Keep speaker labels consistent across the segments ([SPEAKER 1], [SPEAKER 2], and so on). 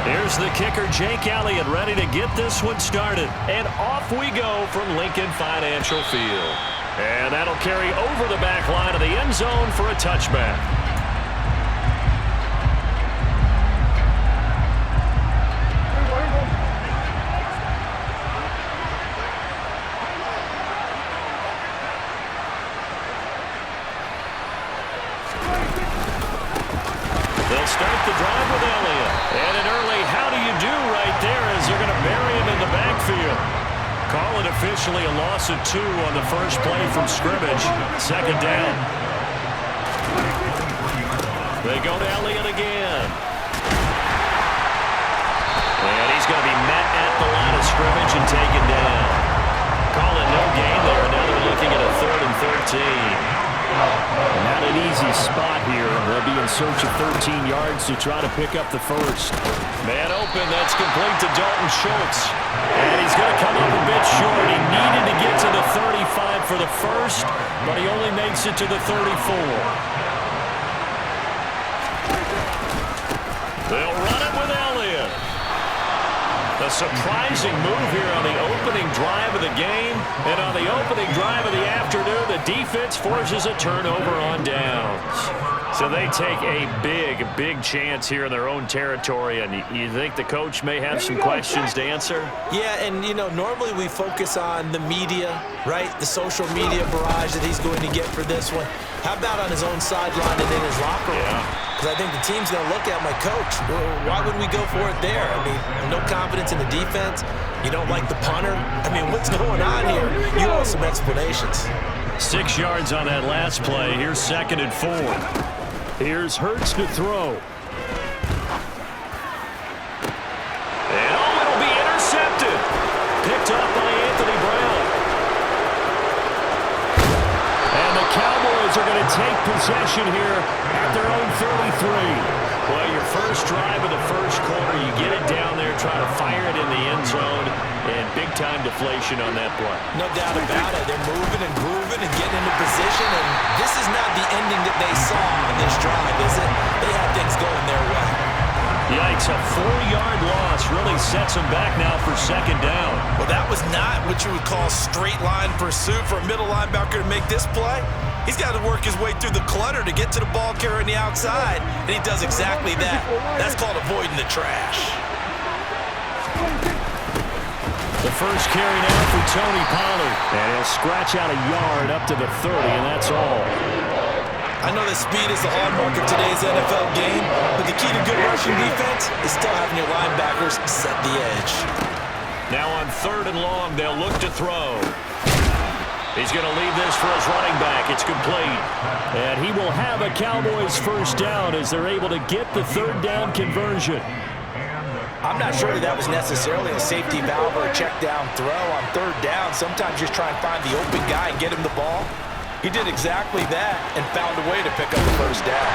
[SPEAKER 1] Here's the kicker, Jake Elliott, ready to get this one started. And off we go from Lincoln Financial Field. And that'll carry over the back line of the end zone for a touchback. They'll start the drive with Elliott. And an early how do you do right there as they're going to bury him in the backfield. Call it officially a loss of 2 on the first play from scrimmage. Second down. They go to Elliott again. And he's going to be met at the line of scrimmage and taken down. Call it no gain there. Now they're looking at a 3rd and 13.
[SPEAKER 2] Not an easy spot here. They'll be in search of 13 yards to try to pick up the first.
[SPEAKER 1] Man open, that's complete to Dalton Schultz. And he's going to come up a bit short. He needed to get to the 35 for the first, but he only makes it to the 34. They'll run it with Elliott. A surprising move here on the opening drive of the game. And on the opening drive of the afternoon, the defense forces a turnover on downs. So they take a big chance here in their own territory. And you think the coach may have some questions to answer?
[SPEAKER 3] Yeah, and, you know, normally we focus on the media, right? The social media barrage that he's going to get for this one. How about on his own sideline and in his locker room? Because I think the team's going to look at my coach. Why would we go for it there? I mean, no confidence in the defense. You don't like the punter. I mean, what's going on here? You owe some explanations.
[SPEAKER 1] 6 yards on that last play. Here's 2nd and 4. Here's Hurts to throw. And it'll be intercepted. Picked up by Anthony Brown. And the Cowboys are going to take possession here at their own 33. Well, your first drive of the first quarter, you get it down there, try to fire it in the end zone, and big-time deflation on that play.
[SPEAKER 3] No doubt about it. They're moving and grooving and getting into position, and this is not the ending that they saw on this drive, is it? They had things going their way.
[SPEAKER 1] Yikes, a 4-yard loss really sets them back now for 2nd down.
[SPEAKER 3] Well, that was not what you would call straight-line pursuit for a middle linebacker to make this play. He's got to work his way through the clutter to get to the ball carrier on the outside, and he does exactly that. That's called avoiding the trash.
[SPEAKER 1] The first carry now for Tony Pollard. And he'll scratch out a yard up to the 30, and that's all.
[SPEAKER 3] I know that speed is the hallmark of today's NFL game, but the key to good rushing defense is still having your linebackers set the edge.
[SPEAKER 1] Now on 3rd and long, they'll look to throw. He's going to leave this for his running back. It's complete. And he will have a Cowboys first down as they're able to get the 3rd down conversion.
[SPEAKER 3] I'm not sure that was necessarily a safety valve or a check down throw on 3rd down. Sometimes just try and find the open guy and get him the ball. He did exactly that and found a way to pick up the first down.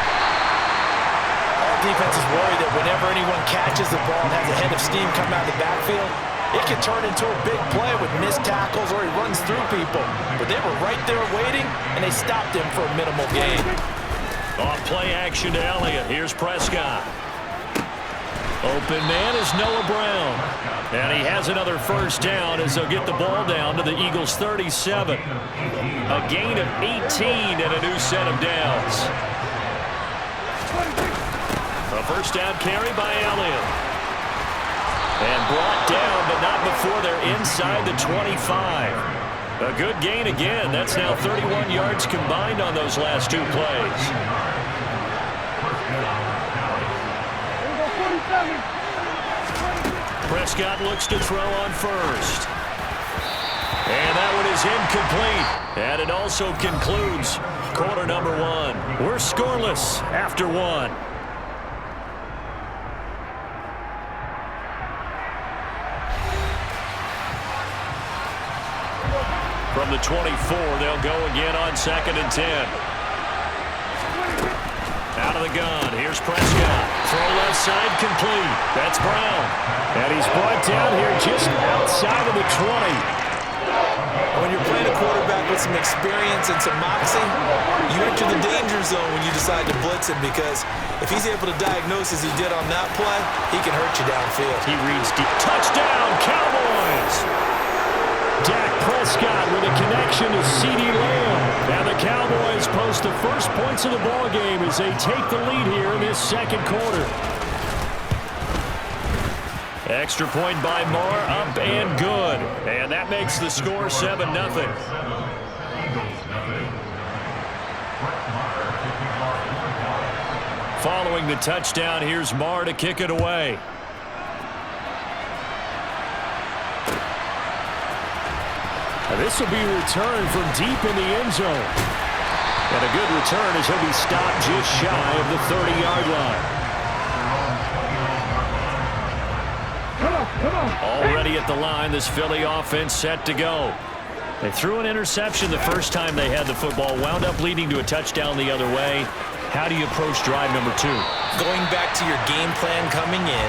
[SPEAKER 3] All defenses worry that whenever anyone catches the ball and has a head of steam come out of the backfield, it can turn into a big play with missed tackles or he runs through people. But they were right there waiting, and they stopped him for a minimal gain.
[SPEAKER 1] Off play action to Elliott. Here's Prescott. Open man is Noah Brown. And he has another first down as they'll get the ball down to the Eagles' 37. A gain of 18 and a new set of downs. A first down carry by Elliott. And brought down, but not before they're inside the 25. A good gain again. That's now 31 yards combined on those last 2 plays. Prescott looks to throw on first. And that one is incomplete. And it also concludes quarter number 1. We're scoreless after 1. From the 24, they'll go again on 2nd and 10. Out of the gun. Here's Prescott. Throw left side complete. That's Brown. And he's brought down here just outside of the 20.
[SPEAKER 3] When you're playing a quarterback with some experience and some moxie, you enter the danger zone when you decide to blitz him, because if he's able to diagnose as he did on that play, he can hurt you downfield.
[SPEAKER 1] He reads deep. Touchdown, Cowboys!
[SPEAKER 2] Dak Prescott with a connection to CeeDee Lamb. And the Cowboys post the first points of the ballgame as they take the lead here in this second quarter.
[SPEAKER 1] Extra point by Moore, up and good. And that makes the score 7-0. Following the touchdown, here's Moore to kick it away.
[SPEAKER 2] This will be returned from deep in the end zone.
[SPEAKER 1] And a good return as he'll be stopped just shy of the 30-yard line. Already at the line, this Philly offense set to go. They threw an interception the first time they had the football, wound up leading to a touchdown the other way. How do you approach drive number 2?
[SPEAKER 3] Going back to your game plan coming in,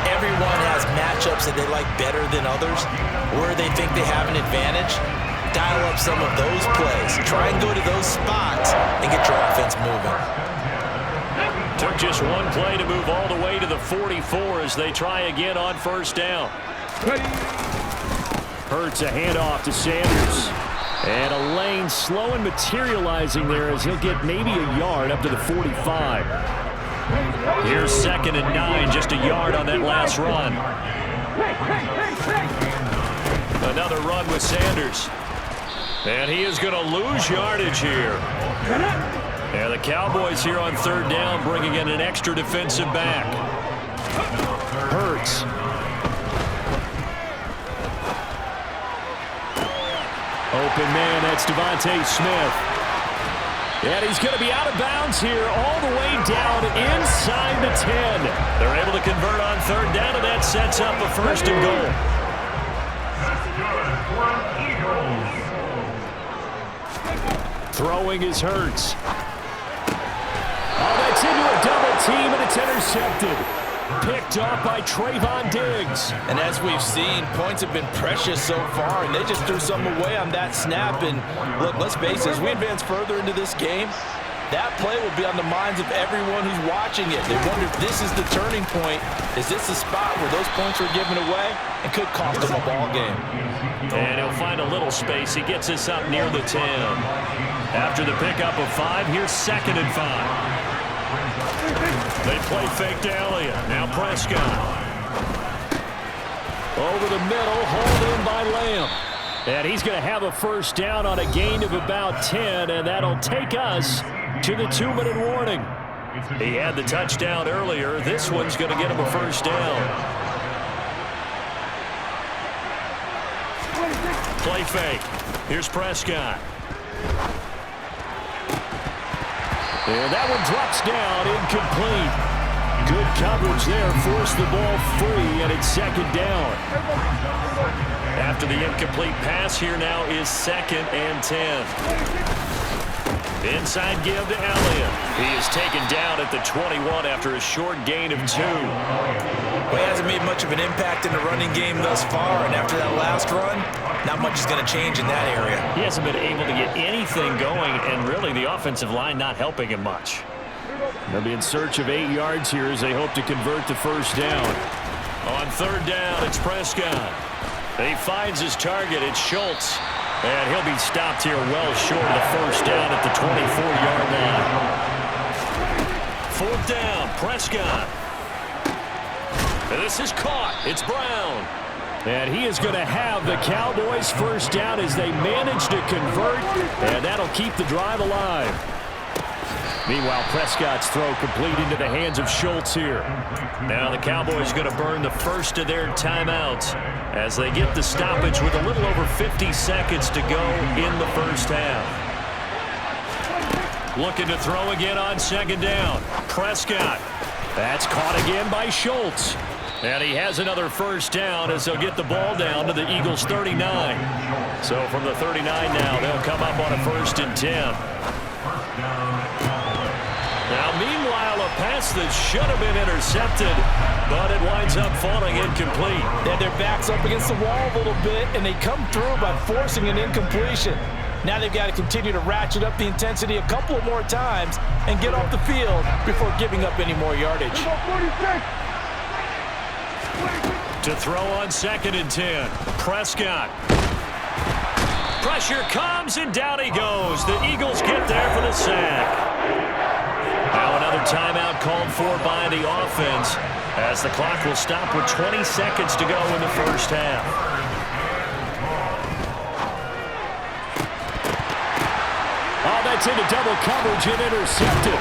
[SPEAKER 3] everyone has matchups that they like better than others, where they think they have an advantage. Dial up some of those plays. Try and go to those spots and get your offense moving.
[SPEAKER 1] Took just one play to move all the way to the 44 as they try again on first down.
[SPEAKER 2] Hurts a handoff to Sanders. And a lane slow and materializing there as he'll get maybe a yard up to the 45.
[SPEAKER 1] Here's 2nd and 9, just a yard on that last run. Another run with Sanders. And he is going to lose yardage here. And the Cowboys here on 3rd down bringing in an extra defensive back.
[SPEAKER 2] Hurts. Open man, that's Devontae Smith. And he's going to be out of bounds here all the way down inside the 10.
[SPEAKER 1] They're able to convert on 3rd down, and that sets up a 1st and goal.
[SPEAKER 2] Throwing is Hurts. Oh, that's into a double team, and it's intercepted. Picked off by Trayvon Diggs.
[SPEAKER 3] And as we've seen, points have been precious so far, and they just threw some away on that snap. And look, let's face it, as we advance further into this game, that play will be on the minds of everyone who's watching it. They wonder if this is the turning point. Is this the spot where those points were given away and could cost them a ball game?
[SPEAKER 1] And he'll find a little space. He gets us up near the 10. After the pickup of 5, here's 2nd and 5. They play fake to Elliott. Now Prescott.
[SPEAKER 2] Over the middle, hauled in by Lamb. And he's going to have a first down on a gain of about 10, and that'll take us to the 2-minute warning.
[SPEAKER 1] He had the touchdown earlier. This one's going to get him a first down. Play fake. Here's Prescott.
[SPEAKER 2] And that one drops down, incomplete. Good coverage there, forced the ball free, and it's 2nd down.
[SPEAKER 1] After the incomplete pass, here now is 2nd and 10. Inside give to Elliott. He is taken down at the 21 after a short gain of 2.
[SPEAKER 3] Well, he hasn't made much of an impact in the running game thus far, and after that last run, not much is going to change in that area.
[SPEAKER 1] He hasn't been able to get anything going, and really the offensive line not helping him much.
[SPEAKER 2] They'll be in search of 8 yards here as they hope to convert the first down.
[SPEAKER 1] On 3rd down, it's Prescott. He finds his target. It's Schultz. And he'll be stopped here well short of the first down at the 24-yard line. 4th down, Prescott. And this is caught. It's Brown.
[SPEAKER 2] And he is going to have the Cowboys first down as they manage to convert, and that'll keep the drive alive. Meanwhile, Prescott's throw complete into the hands of Schultz here.
[SPEAKER 1] Now the Cowboys going to burn the first of their timeouts as they get the stoppage with a little over 50 seconds to go in the first half. Looking to throw again on 2nd down. Prescott.
[SPEAKER 2] That's caught again by Schultz.
[SPEAKER 1] And he has another first down as they'll get the ball down to the Eagles' 39. So from the 39 now, they'll come up on a 1st and 10. Now, meanwhile, a pass that should have been intercepted, but it winds up falling incomplete.
[SPEAKER 3] They had their backs up against the wall a little bit, and they come through by forcing an incompletion. Now they've got to continue to ratchet up the intensity a couple more times and get off the field before giving up any more yardage.
[SPEAKER 1] To throw on 2nd and 10. Prescott. Pressure comes, and down he goes. The Eagles get there for the sack. Now another timeout called for by the offense, as the clock will stop with 20 seconds to go in the first half.
[SPEAKER 2] Oh, that's into double coverage and intercepted.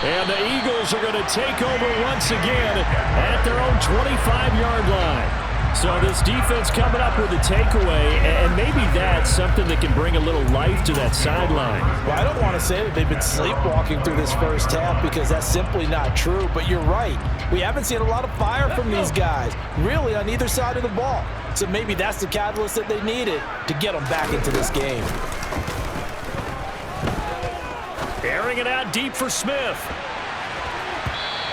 [SPEAKER 2] And the Eagles are going to take over once again at their own 25-yard line. So this defense coming up with a takeaway, and maybe that's something that can bring a little life to that sideline.
[SPEAKER 3] Well, I don't want to say that they've been sleepwalking through this first half, because that's simply not true. But you're right. We haven't seen a lot of fire from these guys, really, on either side of the ball. So maybe that's the catalyst that they needed to get them back into this game.
[SPEAKER 1] Airing it out deep for Smith.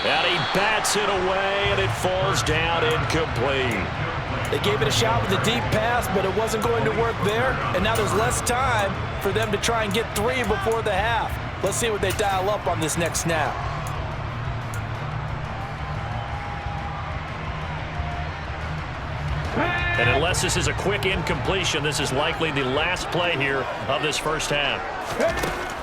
[SPEAKER 1] And he bats it away, and it falls down incomplete.
[SPEAKER 3] They gave it a shot with a deep pass, but it wasn't going to work there. And now there's less time for them to try and get 3 before the half. Let's see what they dial up on this next snap.
[SPEAKER 1] And unless this is a quick incompletion, this is likely the last play here of this first half.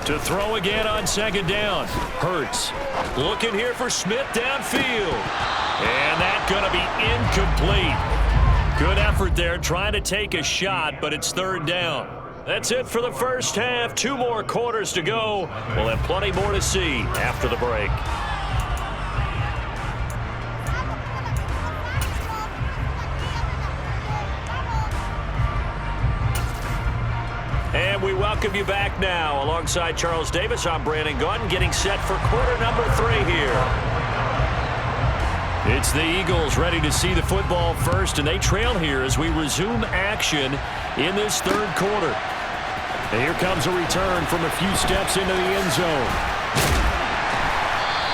[SPEAKER 1] To throw again on 2nd down. Hurts looking here for Smith downfield. And that's going to be incomplete. Good effort there trying to take a shot, but it's 3rd down. That's it for the first half. 2 more quarters to go. We'll have plenty more to see after the break. And we welcome you back now. Alongside Charles Davis, I'm Brandon Gunn, getting set for quarter number 3 here. It's the Eagles ready to see the football first, and they trail here as we resume action in this 3rd quarter. And here comes a return from a few steps into the end zone.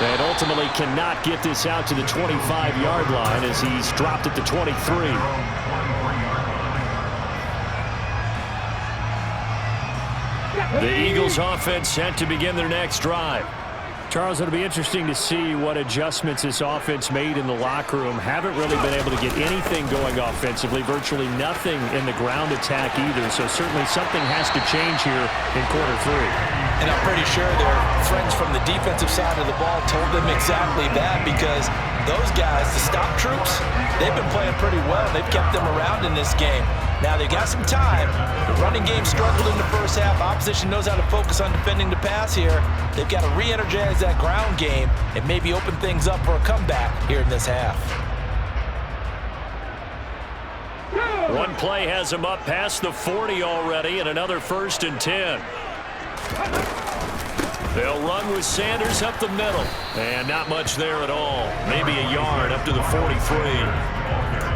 [SPEAKER 1] And ultimately cannot get this out to the 25-yard line as he's dropped at the 23. The Eagles offense set to begin their next drive.
[SPEAKER 2] Charles, it'll be interesting to see what adjustments this offense made in the locker room. Haven't really been able to get anything going offensively, virtually nothing in the ground attack either. So certainly something has to change here in quarter 3.
[SPEAKER 3] And I'm pretty sure their friends from the defensive side of the ball told them exactly that, because those guys, the stop troops, they've been playing pretty well. They've kept them around in this game. Now they've got some time. The running game struggled in the first half. Opposition knows how to focus on defending the pass here. They've got to re-energize that ground game and maybe open things up for a comeback here in this half.
[SPEAKER 1] One play has him up past the 40 already, and another 1st and 10. They'll run with Sanders up the middle. And not much there at all. Maybe a yard up to the 43.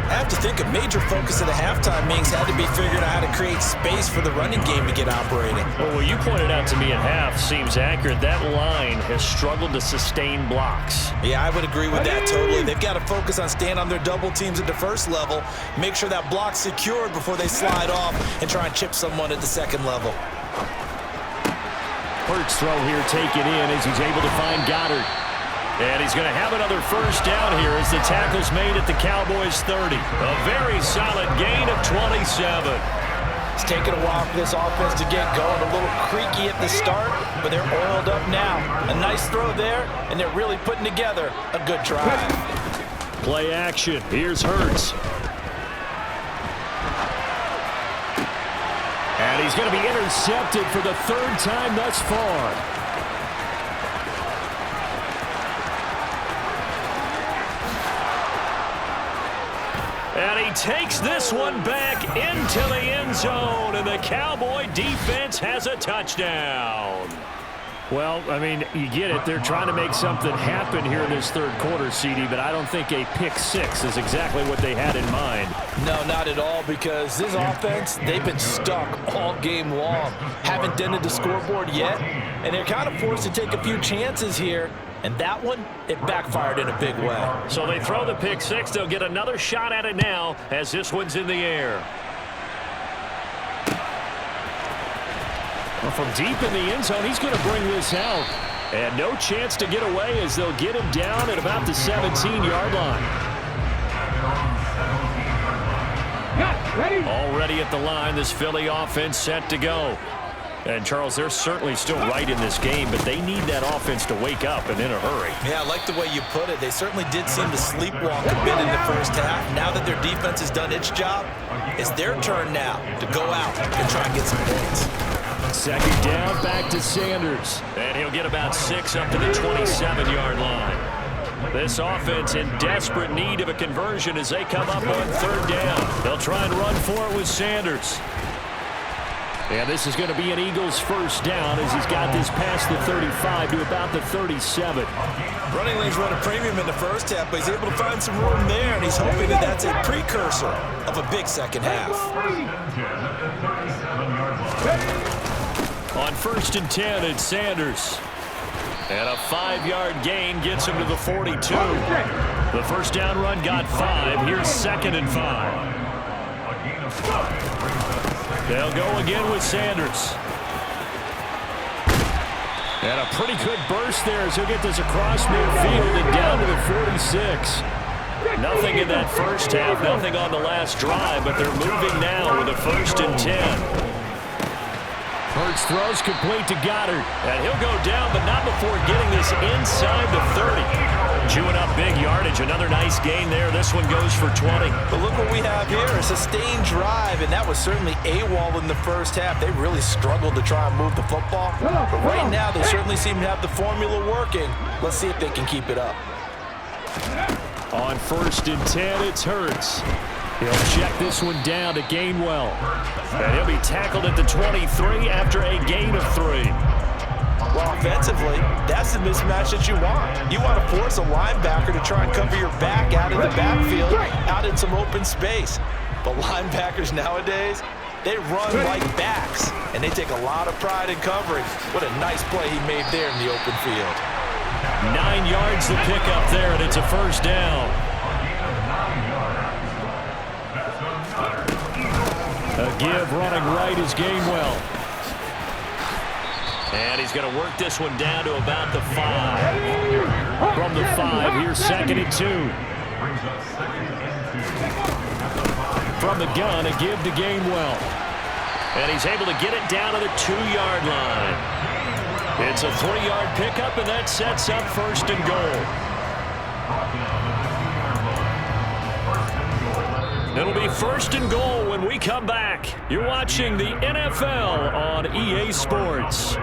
[SPEAKER 3] I have to think a major focus of the halftime meetings had to be figuring out how to create space for the running game to get operating.
[SPEAKER 1] Well, what you pointed out to me at half seems accurate. That line has struggled to sustain blocks.
[SPEAKER 3] Yeah, I would agree with that totally. They've got to focus on staying on their double teams at the first level, make sure that block's secured before they slide off and try and chip someone at the second level.
[SPEAKER 2] Hurts throw here taken in as he's able to find Goddard.
[SPEAKER 1] And he's going to have another 1st down here as the tackle's made at the Cowboys' 30. A very solid gain of 27.
[SPEAKER 3] It's taken a while for this offense to get going. A little creaky at the start, but they're oiled up now. A nice throw there, and they're really putting together a good drive.
[SPEAKER 2] Play action. Here's Hurts. And he's going to be intercepted for the 3rd time thus far.
[SPEAKER 1] And he takes this one back into the end zone, and the Cowboy defense has a touchdown.
[SPEAKER 2] Well, I mean, you get it. They're trying to make something happen here in this 3rd quarter, CD, but I don't think a pick 6 is exactly what they had in mind.
[SPEAKER 3] No, not at all, because this offense, they've been stuck all game long. Haven't dented the scoreboard yet, and they're kind of forced to take a few chances here. And that one, it backfired in a big way.
[SPEAKER 1] So they throw the pick 6. They'll get another shot at it now as this one's in the air.
[SPEAKER 2] Well, from deep in the end zone, he's going to bring this out. And no chance to get away as they'll get him down at about the 17-yard line. Already at the line, this Philly offense set to go. And, Charles, they're certainly still right in this game, but they need that offense to wake up and in a hurry.
[SPEAKER 3] Yeah, I like the way you put it. They certainly did seem to sleepwalk a bit in the first half. Now that their defense has done its job, it's their turn now to go out and try and get some points.
[SPEAKER 2] Second down, back to Sanders.
[SPEAKER 1] And he'll get about 6 up to the 27-yard line. This offense in desperate need of a conversion as they come up on third down. They'll try and run for it with Sanders.
[SPEAKER 2] And this is going to be an Eagles first down as he's got this past the 35 to about the 37.
[SPEAKER 3] Running lanes run a premium in the first half, but he's able to find some room there, and he's hoping that that's a precursor of a big second half.
[SPEAKER 1] On 1st and 10, it's Sanders. And a 5-yard gain gets him to the 42. The first down run got 5. Here's 2nd and 5. They'll go again with Sanders.
[SPEAKER 2] And a pretty good burst there as he'll get this across midfield and down to the 46.
[SPEAKER 1] Nothing in that first half, nothing on the last drive, but they're moving now with a 1st and 10.
[SPEAKER 2] Hurts throws complete to Goddard.
[SPEAKER 1] And he'll go down, but not before getting this inside the 30. Chewing up big yardage. Another nice gain there. This one goes for 20.
[SPEAKER 3] But look what we have here. A sustained drive, and that was certainly AWOL in the first half. They really struggled to try and move the football. But right now, they certainly seem to have the formula working. Let's see if they can keep it up.
[SPEAKER 2] On 1st and 10, it's Hurts. He'll check this one down to Gainwell.
[SPEAKER 1] And he'll be tackled at the 23 after a gain of 3.
[SPEAKER 3] Well, offensively, that's the mismatch that you want. You want to force a linebacker to try and cover your back out of the backfield, out in some open space. But linebackers nowadays, they run like backs, and they take a lot of pride in covering. What a nice play he made there in the open field.
[SPEAKER 1] 9 yards to pick up there, and it's a first down.
[SPEAKER 2] A give running right is Gainwell.
[SPEAKER 1] And he's going to work this one down to about the 5.
[SPEAKER 2] From the 5, here's 2nd and 2. From the gun, a give to Gainwell.
[SPEAKER 1] And he's able to get it down to the 2-yard line. It's a 3-yard pickup, and that sets up 1st and goal. It'll be 1st and goal when we come back. You're watching the NFL on EA Sports.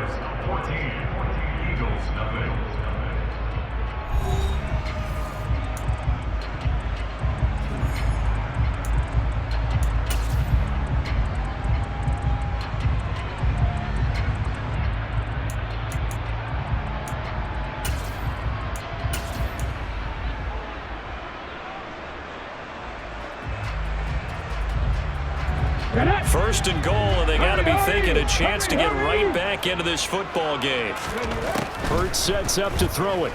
[SPEAKER 1] First and goal, and they got to be thinking a chance to get right back into this football game.
[SPEAKER 2] Hurts sets up to throw it.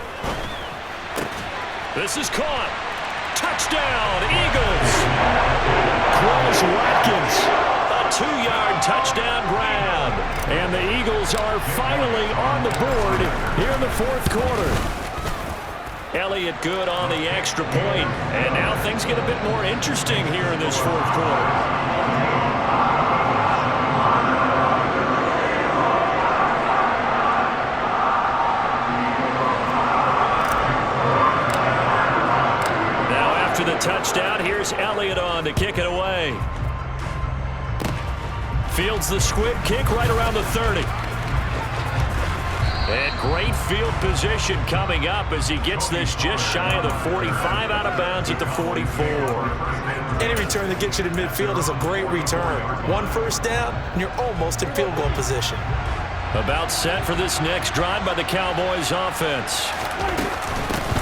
[SPEAKER 1] This is caught. Touchdown, Eagles.
[SPEAKER 2] Chris Watkins.
[SPEAKER 1] A 2-yard touchdown grab.
[SPEAKER 2] And the Eagles are finally on the board here in the 4th quarter.
[SPEAKER 1] Elliott good on the extra point. And now things get a bit more interesting here in this 4th quarter. The touchdown, here's Elliott on to kick it away. Fields the squib kick right around the 30. And great field position coming up as he gets this just shy of the 45, out of bounds at the 44.
[SPEAKER 3] Any return that gets you to midfield is a great return. 1 first down, and you're almost in field goal position.
[SPEAKER 1] About set for this next drive by the Cowboys offense.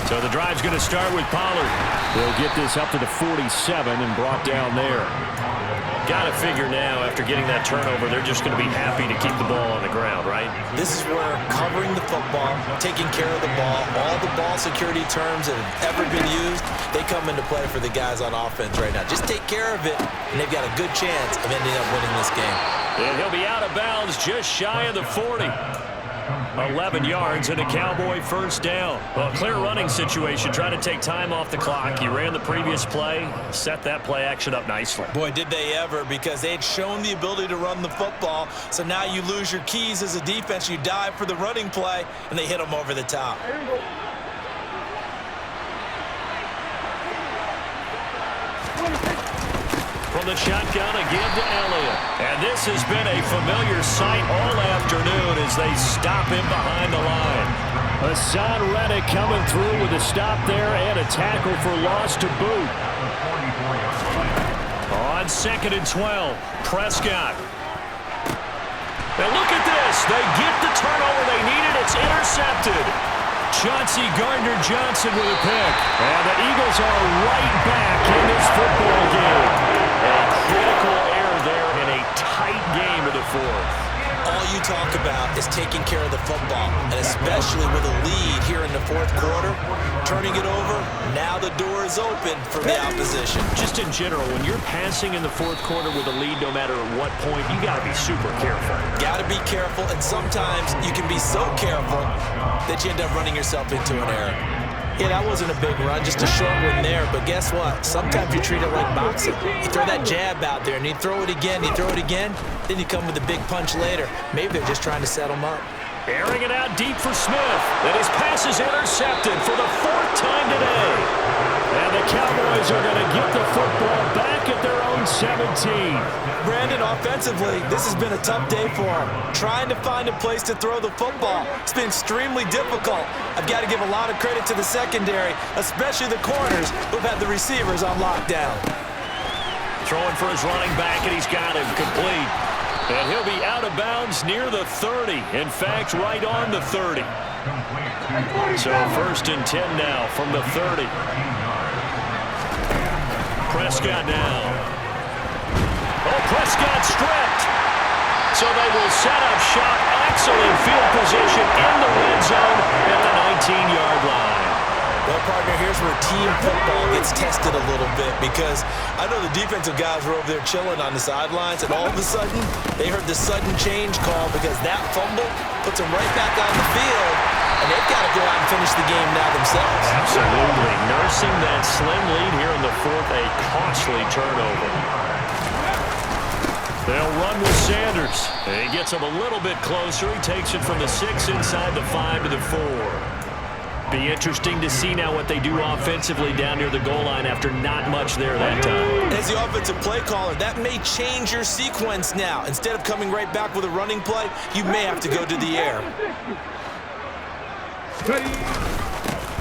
[SPEAKER 1] So the drive's going to start with Pollard.
[SPEAKER 2] They'll get this up to the 47 and brought down there.
[SPEAKER 1] Got to figure now, after getting that turnover, they're just going to be happy to keep the ball on the ground, right?
[SPEAKER 3] This is where covering the football, taking care of the ball, all the ball security terms that have ever been used, they come into play for the guys on offense right now. Just take care of it, and they've got a good chance of ending up winning this game.
[SPEAKER 1] And he'll be out of bounds just shy of the 40. 11 yards and a Cowboy first down. Well, clear running situation, trying to take time off the clock. He ran the previous play, set that play action up nicely.
[SPEAKER 3] Boy, did they ever, because they had shown the ability to run the football. So now you lose your keys as a defense. You dive for the running play, and they hit them over the top.
[SPEAKER 1] From the shotgun, again to Elliott. And this has been a familiar sight all afternoon as they stop him behind the line.
[SPEAKER 2] Hassan Reddick coming through with a stop there and a tackle for loss to boot.
[SPEAKER 1] On 2nd and 12, Prescott. And look at this. They get the turnover they needed. It's intercepted. Chauncey Gardner-Johnson with a pick. And the Eagles are right back in this football game. A critical error there in a tight game of the fourth.
[SPEAKER 3] All you talk about is taking care of the football, and especially with a lead here in the fourth quarter, turning it over, now the door is open for the opposition.
[SPEAKER 1] Just in general, when you're passing in the fourth quarter with a lead, no matter at what point, you got to be super careful.
[SPEAKER 3] Got to be careful, and sometimes you can be so careful that you end up running yourself into an error. Yeah, that wasn't a big run, just a short one there. But guess what? Sometimes you treat it like boxing. You throw that jab out there, and you throw it again, then you come with a big punch later. Maybe they're just trying to set them up.
[SPEAKER 1] Airing it out deep for Smith. And his pass is intercepted for the 4th time today.
[SPEAKER 2] And the Cowboys are going to get the football back at their own 17.
[SPEAKER 3] Brandon, offensively, this has been a tough day for him. Trying to find a place to throw the football. It's been extremely difficult. I've got to give a lot of credit to the secondary, especially the corners who've had the receivers on lockdown.
[SPEAKER 1] Throwing for his running back, and he's got him complete. And he'll be out of bounds near the 30. In fact, right on the 30. So 1st and 10 now from the 30. Prescott now. Oh, Prescott stripped. So they will set up shop. Excellent field position in the red zone at the 19-yard line.
[SPEAKER 3] Well, partner, here's where team football gets tested a little bit, because I know the defensive guys were over there chilling on the sidelines, and all of a sudden, they heard the sudden change call because that fumble puts them right back on the field, and they've got to go out and finish the game now themselves.
[SPEAKER 1] Absolutely. Nursing that slim lead here in the fourth, a costly turnover. They'll run with Sanders. He gets him a little bit closer. He takes it from the 6 inside the 5 to the 4. Be interesting to see now what they do offensively down near the goal line after not much there that time.
[SPEAKER 3] As the offensive play caller, that may change your sequence now. Instead of coming right back with a running play, you may have to go to the air.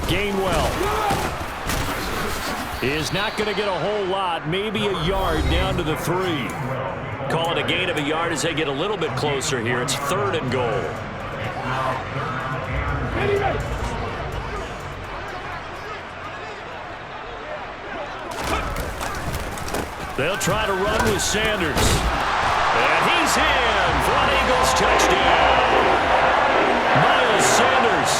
[SPEAKER 2] Gainwell is not going to get a whole lot, maybe a yard down to the 3.
[SPEAKER 1] Call it a gain of a yard as they get a little bit closer here. It's 3rd and goal. They'll try to run with Sanders. And he's in for an Eagles touchdown. Miles Sanders,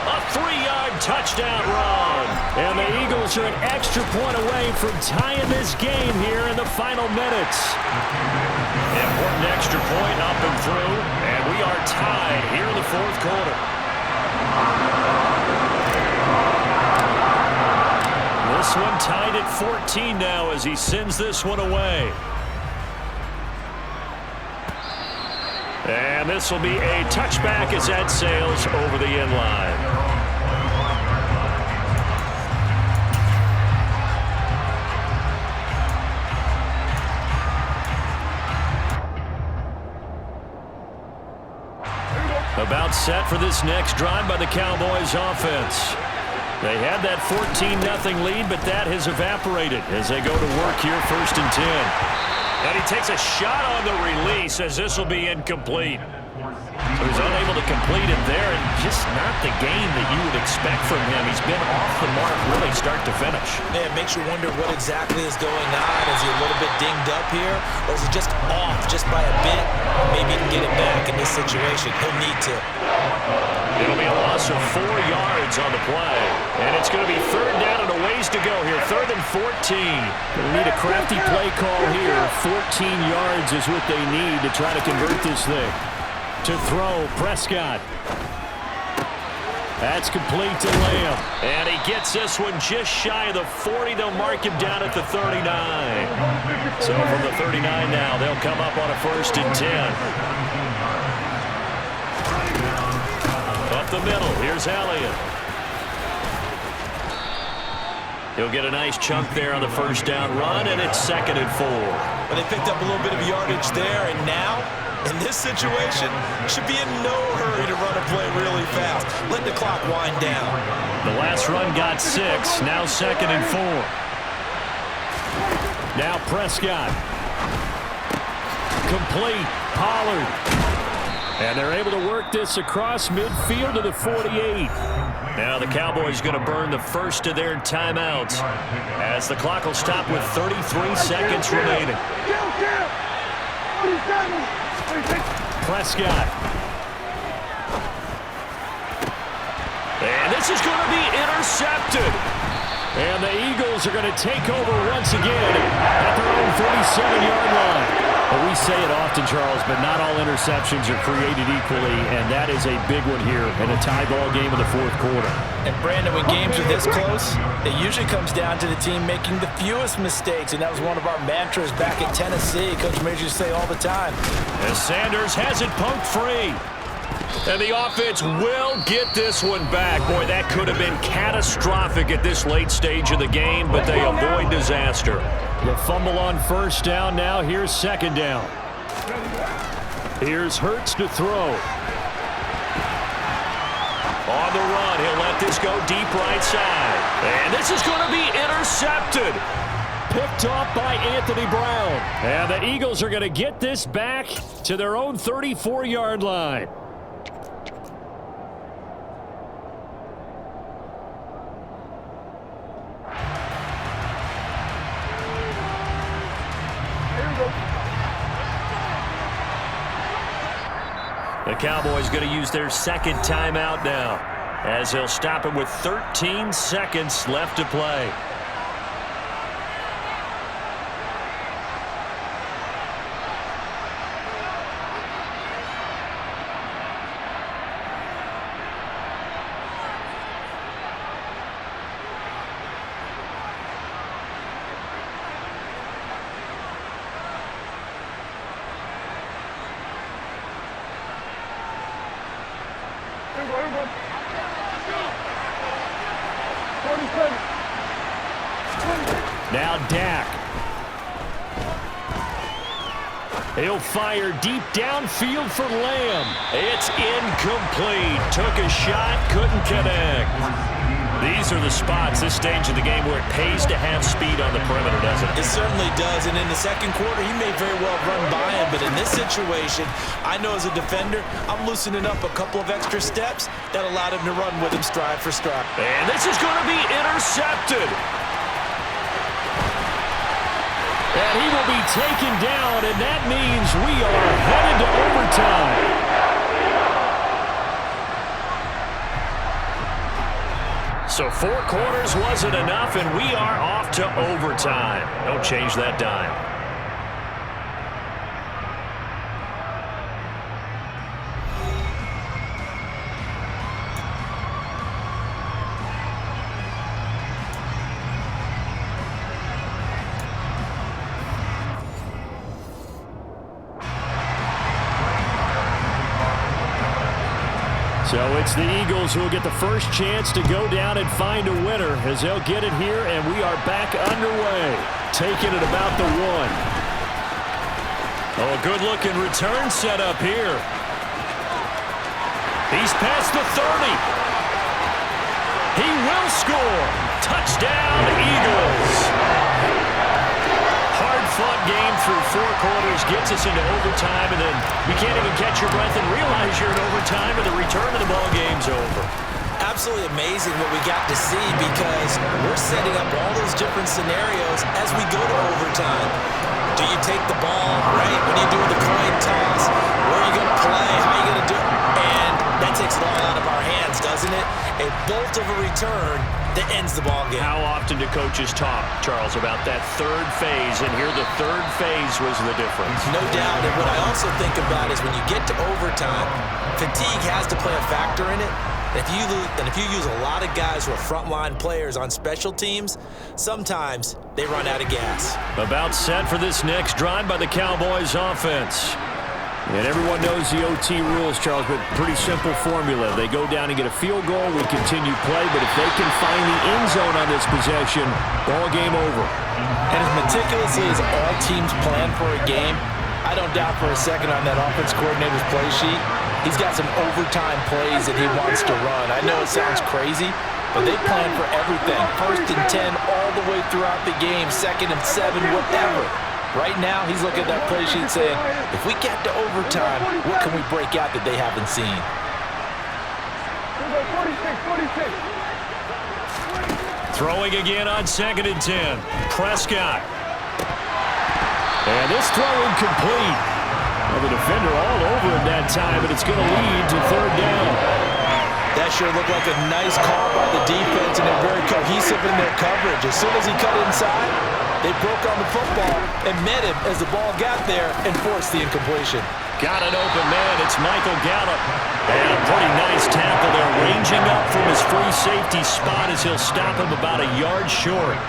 [SPEAKER 1] a 3-yard touchdown run.
[SPEAKER 2] And the Eagles are an extra point away from tying this game here in the final minutes.
[SPEAKER 1] Important extra point up and through. And we are tied here in the fourth quarter. This one tied at 14 now as he sends this one away. And this will be a touchback as that sails over the end line. About set for this next drive by the Cowboys offense. They had that 14-0 lead, but that has evaporated as they go to work here 1st and 10. And he takes a shot on the release as this will be incomplete. He's unable to complete it there, and just not the game that you would expect from him. He's been off the mark really start to finish.
[SPEAKER 3] Yeah, it makes you wonder what exactly is going on. Is he a little bit dinged up here, or is he just off just by a bit? Maybe he can get it back in this situation. He'll need to.
[SPEAKER 1] It'll be a loss of 4 yards on the play, and it's going to be third down and a ways to go here. Third and 14.
[SPEAKER 2] They need a crafty play call here. 14 yards is what they need to try to convert this thing. To throw, Prescott. That's complete to Lamb.
[SPEAKER 1] And he gets this one just shy of the 40. They'll mark him down at the 39. So from the 39 now, they'll come up on a 1st and 10. Up the middle, here's Elliott. He'll get a nice chunk there on the 1st down run, and it's 2nd and 4.
[SPEAKER 3] But they picked up a little bit of yardage there, and now, in this situation, should be in no hurry to run a play really fast. Let the clock wind down.
[SPEAKER 2] The last run got 6, now 2nd and 4. Now Prescott. Complete, Pollard. And they're able to work this across midfield to the 48.
[SPEAKER 1] Now the Cowboys going to burn the first of their timeouts as the clock will stop with 33 seconds remaining.
[SPEAKER 2] Prescott.
[SPEAKER 1] And this is going to be intercepted.
[SPEAKER 2] And the Eagles are going to take over once again at their own 37-yard line. Well, we say it often, Charles, but not all interceptions are created equally, and that is a big one here in a tie ball game in the 4th quarter.
[SPEAKER 3] And, Brandon, when games are this close, it usually comes down to the team making the fewest mistakes, and that was one of our mantras back at Tennessee. Coach Major say all the time.
[SPEAKER 1] As Sanders has it pumped free. And the offense will get this one back. Boy, that could have been catastrophic at this late stage of the game, but they avoid disaster.
[SPEAKER 2] The fumble on 1st down now. Here's 2nd down. Here's Hurts to throw.
[SPEAKER 1] On the run, he'll let this go deep right side. And this is going to be intercepted.
[SPEAKER 2] Picked off by Anthony Brown. And the Eagles are going to get this back to their own 34-yard line.
[SPEAKER 1] The Cowboys going to use their 2nd timeout now as they'll stop it with 13 seconds left to play.
[SPEAKER 2] Now Dak. He'll fire deep downfield for Lamb.
[SPEAKER 1] It's incomplete. Took a shot, couldn't connect. These are the spots, this stage of the game, where it pays to have speed on the perimeter, doesn't it?
[SPEAKER 3] It certainly does, and in the 2nd quarter, he may very well run by him, but in this situation, I know as a defender, I'm loosening up a couple of extra steps that allowed him to run with him stride for stride.
[SPEAKER 1] And this is going to be intercepted.
[SPEAKER 2] And he will be taken down, and that means we are headed to overtime.
[SPEAKER 1] So 4 quarters wasn't enough, and we are off to overtime. Don't change that dime.
[SPEAKER 2] So it's the Eagles who will get the first chance to go down and find a winner as they'll get it here, and we are back underway. Taking it about the 1.
[SPEAKER 1] Oh, good-looking return set up here. He's past the 30. He will score. Touchdown, Eagles. Hard-fought game through 4 quarters gets us into overtime, and then you can't even catch your breath and realize you're in overtime, and the return of the ball game's over.
[SPEAKER 3] Absolutely amazing what we got to see, because we're setting up all those different scenarios as we go to overtime. Do you take the ball, right? What do you do with the coin toss? Where are you going to play? How are you going to do it? And that takes it all out of our hands, doesn't it? A bolt of a return that ends the ball game.
[SPEAKER 1] How often do coaches talk, Charles, about that third phase? And here the third phase was the difference.
[SPEAKER 3] No doubt. And what I also think about is when you get to overtime, fatigue has to play a factor in it. And if you use a lot of guys who are frontline players on special teams, sometimes they run out of gas.
[SPEAKER 1] About set for this next drive by the Cowboys offense.
[SPEAKER 2] And everyone knows the OT rules, Charles, but pretty simple formula. They go down and get a field goal, we continue play, but if they can find the end zone on this possession, ball game over.
[SPEAKER 3] And as meticulously as all teams plan for a game, I don't doubt for a second on that offense coordinator's play sheet, he's got some overtime plays that he wants to run. I know it sounds crazy, but they plan for everything. 1st and 10 all the way throughout the game, 2nd and 7, whatever. Right now, he's looking at that play sheet saying, if we get to overtime, what can we break out that they haven't seen?
[SPEAKER 1] Throwing again on 2nd and 10. Prescott.
[SPEAKER 2] And this throw incomplete. Well, the defender all over him that time, but it's going to lead to 3rd down.
[SPEAKER 3] That sure looked like a nice call by the defense, and they're very cohesive in their coverage. As soon as he cut inside, they broke on the football and met him as the ball got there and forced the incompletion.
[SPEAKER 1] Got an open man. It's Michael Gallup. And a pretty nice tackle there, ranging up from his free safety spot as he'll stop him about a yard short.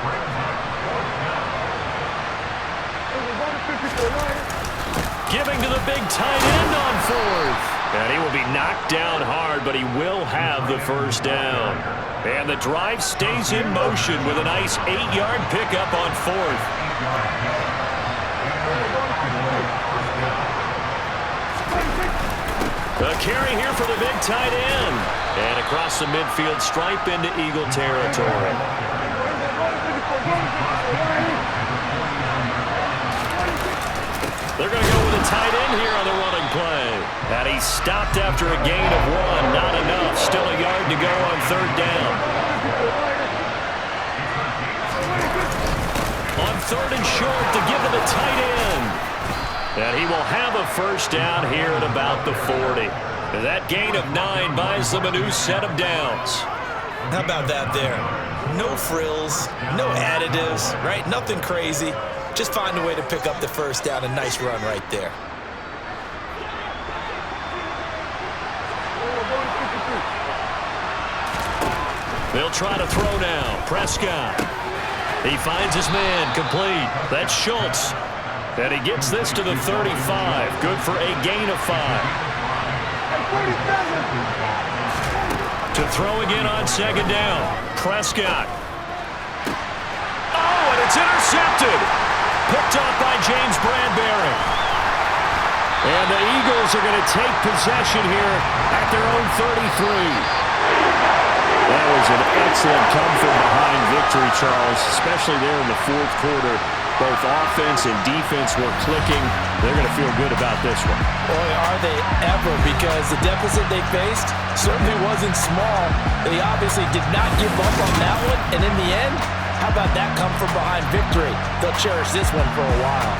[SPEAKER 1] Giving to the big tight end on 4th. And he will be knocked down hard, but he will have the first down. And the drive stays in motion with a nice 8-yard pickup on 4th. A carry here for the big tight end. And across the midfield stripe into Eagle territory. They're going to go with a tight end here on the running play. And he's stopped after a gain of 1. Not enough. Still a yard to go on 3rd down. On 3rd and short to give to the tight end. And he will have a first down here at about the 40. And that gain of 9 buys them a new set of downs.
[SPEAKER 3] How about that there? No frills, no additives, right? Nothing crazy. Just find a way to pick up the first down. A nice run right there.
[SPEAKER 1] They'll try to throw now. Prescott. He finds his man. Complete. That's Schultz. And he gets this to the 35. Good for a gain of 5. To throw again on 2nd down. Prescott. Oh, and it's intercepted. Picked off by James Bradbury. And the Eagles are going to take possession here at their own 33.
[SPEAKER 2] That was an excellent come-from-behind victory, Charles, especially there in the 4th quarter. Both offense and defense were clicking. They're going to feel good about this one.
[SPEAKER 3] Boy, are they ever, because the deficit they faced certainly wasn't small. They obviously did not give up on that one, and in the end, how about that come-from-behind victory? They'll cherish this one for a while.